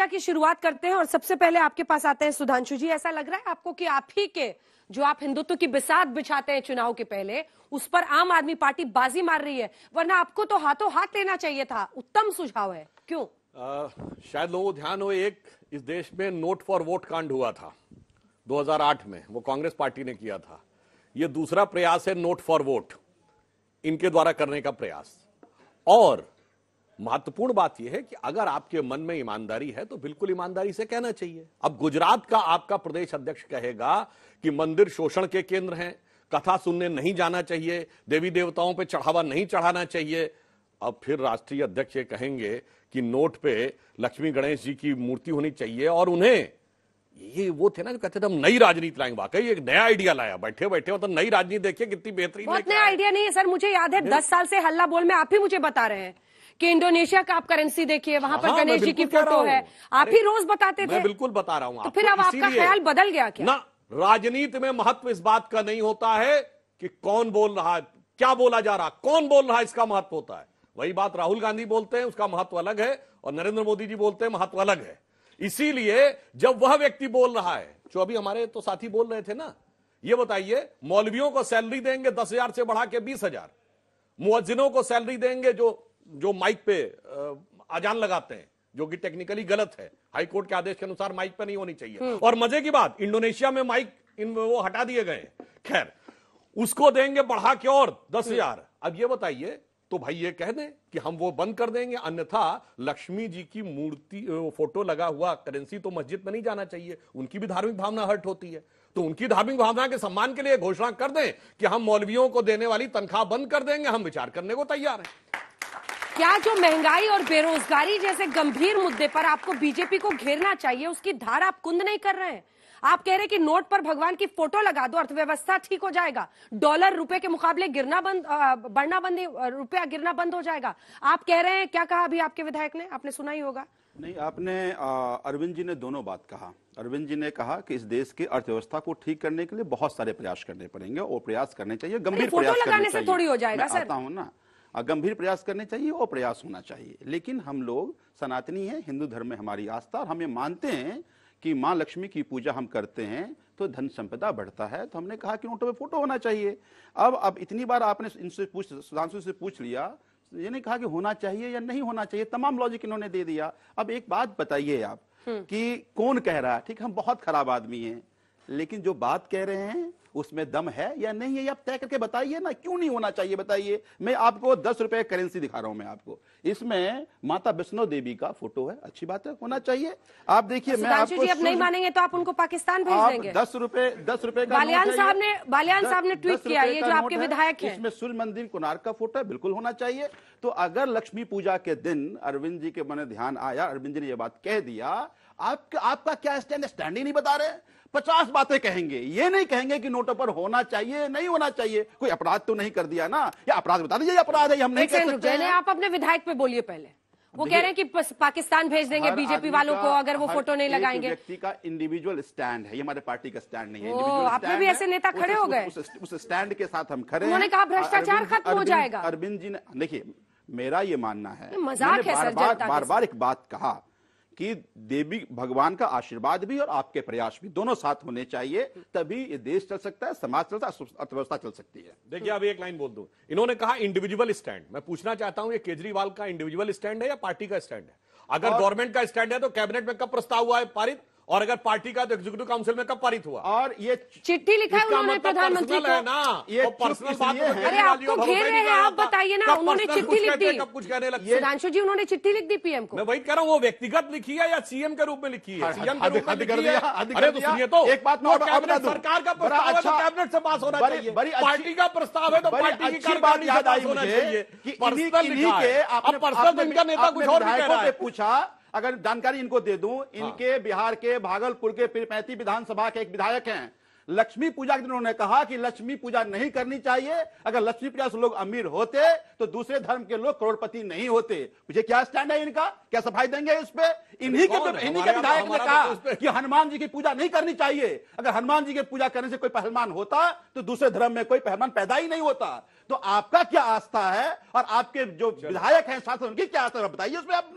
चर्चा की शुरुआत करते हैं और सबसे पहले आपके पास आते हैं सुधांशु जी। ऐसा लग रहा है आपको कि आप ही के जो आप हिंदुत्व की बिसात बिछाते हैं चुनाव के पहले, उस पर आम आदमी पार्टी बाजी मार रही है, वरना आपको तो हाथों हाथ लेना चाहिए था। उत्तम सुझाव है, क्यों? शायद लोगों को ध्यान हो, एक इस देश में नोट फॉर वोट कांड हुआ था 2008 में, वो कांग्रेस पार्टी ने किया था। ये दूसरा प्रयास है नोट फॉर वोट इनके द्वारा करने का प्रयास। और महत्वपूर्ण बात यह है कि अगर आपके मन में ईमानदारी है तो बिल्कुल ईमानदारी से कहना चाहिए। अब गुजरात का आपका प्रदेश अध्यक्ष कहेगा कि मंदिर शोषण के केंद्र हैं, कथा सुनने नहीं जाना चाहिए, देवी देवताओं पे चढ़ावा नहीं चढ़ाना चाहिए। अब फिर राष्ट्रीय अध्यक्ष ये कहेंगे कि नोट पे लक्ष्मी गणेश जी की मूर्ति होनी चाहिए। और उन्हें ये वो थे ना जो कहते थे हम नई राजनीति लाएंगे। वाकई एक नया आइडिया लाया, बैठे बैठे मतलब नई राजनीति देखिए कितनी बेहतरीन। बहुत नया आइडिया नहीं है सर, मुझे याद है 10 साल से हल्ला बोल में आप ही मुझे बता रहे हैं कि इंडोनेशिया का आप करेंसी देखिए, वहां पर गणेश जी की फोटो है, आप ही रोज बताते थे। मैं बिल्कुल बता रहा हूं। तो फिर अब आपका ख्याल बदल गया क्या? ना, राजनीति में महत्व इस बात का नहीं होता है कि कौन बोल रहा है, क्या बोला जा रहा, कौन बोल रहा है, इसका महत्व होता है। वही बात राहुल गांधी बोलते हैं, उसका महत्व अलग है, और नरेंद्र मोदी जी बोलते हैं, महत्व अलग है। इसीलिए जब वह व्यक्ति बोल रहा है, जो अभी हमारे तो साथी बोल रहे थे ना, ये बताइए मौलवियों को सैलरी देंगे 10,000 से बढ़ा के 20,000, मुअज्जिनों को सैलरी देंगे जो माइक पे अजान लगाते हैं, जो कि टेक्निकली गलत है, हाई कोर्ट के आदेश के अनुसार माइक पे नहीं होनी चाहिए। और मजे की बात, इंडोनेशिया में माइक वो हटा दिए गए। खैर, उसको देंगे बढ़ा के और 10,000। अब ये बताइए, तो भाई ये कह दें कि हम वो बंद कर देंगे, अन्यथा लक्ष्मी जी की मूर्ति फोटो लगा हुआ करेंसी तो मस्जिद में नहीं जाना चाहिए। उनकी भी धार्मिक भावना हर्ट होती है, तो उनकी धार्मिक भावना के सम्मान के लिए घोषणा कर दें कि हम मौलवियों को देने वाली तनख्वाह बंद कर देंगे, हम विचार करने को तैयार हैं। क्या जो महंगाई और बेरोजगारी जैसे गंभीर मुद्दे पर आपको बीजेपी को घेरना चाहिए, उसकी धार आप कुंद नहीं कर रहे हैं? आप कह रहे हैं कि नोट पर भगवान की फोटो लगा दो, अर्थव्यवस्था ठीक हो जाएगा, डॉलर रुपए के मुकाबले बढ़ना बंद, रुपया गिरना बंद हो जाएगा। आप कह रहे हैं, क्या कहा अभी आपके विधायक ने, आपने सुना ही होगा। नहीं, आपने अरविंद जी ने दोनों बात कहा। अरविंद जी ने कहा कि इस देश की अर्थव्यवस्था को ठीक करने के लिए बहुत सारे प्रयास करने पड़ेंगे और प्रयास करने चाहिए, गंभीर प्रयास करने चाहिए। थोड़ी हो जाएगा सर, आता हूं ना, गंभीर प्रयास करने चाहिए और प्रयास होना चाहिए। लेकिन हम लोग सनातनी हैं, हिंदू धर्म में हमारी आस्था, और हम ये मानते हैं कि माँ लक्ष्मी की पूजा हम करते हैं तो धन संपदा बढ़ता है। तो हमने कहा कि नोटों पे फोटो होना चाहिए। अब इतनी बार आपने इनसे सुधांशु से पूछ लिया, ये नहीं कहा कि होना चाहिए या नहीं होना चाहिए, तमाम लॉजिक इन्होंने दे दिया। अब एक बात बताइए आप कि कौन कह रहा है, ठीक, हम बहुत खराब आदमी हैं, लेकिन जो बात कह रहे हैं उसमें दम है या नहीं है, आप तय करके बताइए ना, क्यों नहीं होना चाहिए बताइए। मैं आपको 10 रुपए करेंसी दिखा रहा हूं मैं आपको, इसमें माता वैष्णो देवी का फोटो है, अच्छी बात है, होना चाहिए। आप देखिए, मैं आपको, अब नहीं मानेंगे तो आप उनको पाकिस्तान भेज देंगे। 10 रुपए का बालियान साहब ने ट्वीट किया, ये जो आपके विधायक हैं, इसमें सूर्य मंदिर कोणार्क का फोटो है, बिल्कुल होना चाहिए। तो अगर लक्ष्मी पूजा के दिन अरविंद जी के मन ध्यान आया, अरविंद जी ने यह बात कह दिया, आपका क्या स्टैंड ही नहीं बता रहे। 50 बातें कहेंगे, ये नहीं कहेंगे कि नोटों पर होना चाहिए नहीं होना चाहिए। कोई अपराध तो नहीं कर दिया ना, या अपराध बता दीजिए, अपराध है, हम नहीं कह सकते हैं। आप अपने विधायक पे बोलिए पहले। वो कह रहे हैं कि पाकिस्तान भेज देंगे बीजेपी वालों को अगर वो फोटो नहीं लगाएंगे। व्यक्ति का इंडिविजुअल स्टैंड है, ये हमारे पार्टी का स्टैंड नहीं है। आप भी ऐसे नेता खड़े हो गए, उस स्टैंड के साथ हम खड़े हैं। उन्होंने कहा भ्रष्टाचार खत्म हो जाएगा। अरविंद जी ने, देखिए, मेरा ये मानना है, मजाक है सर, बार बार एक बात कहा कि देवी भगवान का आशीर्वाद भी और आपके प्रयास भी दोनों साथ होने चाहिए, तभी ये देश चल सकता है, समाज चलता है, अर्थव्यवस्था चल सकती है। देखिए, अब एक लाइन बोल दूं, इन्होंने कहा इंडिविजुअल स्टैंड। मैं पूछना चाहता हूं, ये केजरीवाल का इंडिविजुअल स्टैंड है या पार्टी का स्टैंड है? अगर गवर्नमेंट का स्टैंड है तो कैबिनेट में कब प्रस्ताव हुआ है पारित, और अगर पार्टी का तो एग्जीक्यूटिव काउंसिल में कब पारित हुआ? और ये चिट्ठी लिखा है उन्होंने प्रधानमंत्री को, है ना, ये पर्सनल बात है। अरे आपको घेर रहे हैं, आप बताइए ना, उन्होंने चिट्ठी लिख दी, कब कुछ कहने लगे सुधांशु जी, उन्होंने चिट्ठी लिख दी पीएम को। मैं वही कह रहा हूँ, वो व्यक्तिगत लिखी है या सीएम के रूप में लिखी है? सीएम के रूप में लिखी है। अरे तो सुनिए, तो एक बात सरकार का प्रस्ताव है तो कैबिनेट से पास होना चाहिए, पार्टी का प्रस्ताव है तो पार्टी की कार्यकारिणी से पास होना चाहिए। पर्सनल लिखा है, अब पर्सनल इनका नेता कुछ और भी कह रहा है। पूछा, अगर जानकारी इनको दे दूं, इनके बिहार के भागलपुर के पीरपैंती विधानसभा के एक विधायक हैं, लक्ष्मी पूजा के दिन उन्होंने कहा कि लक्ष्मी पूजा नहीं करनी चाहिए। अगर लक्ष्मी पूजा से लोग अमीर होते तो दूसरे धर्म के लोग करोड़पति नहीं होते। मुझे क्या स्टैंड है इनका, क्या सफाई देंगे इस पे? इन्हीं के विधायक ने कहा कि हनुमान जी की पूजा नहीं करनी चाहिए। अगर हनुमान जी की पूजा करने से कोई पहलवान होता तो दूसरे धर्म में कोई पहलवान पैदा ही नहीं होता। तो आपका क्या आस्था है और आपके जो विधायक हैं, शासन, उनकी क्या आस्था, बताइए उसमें आप।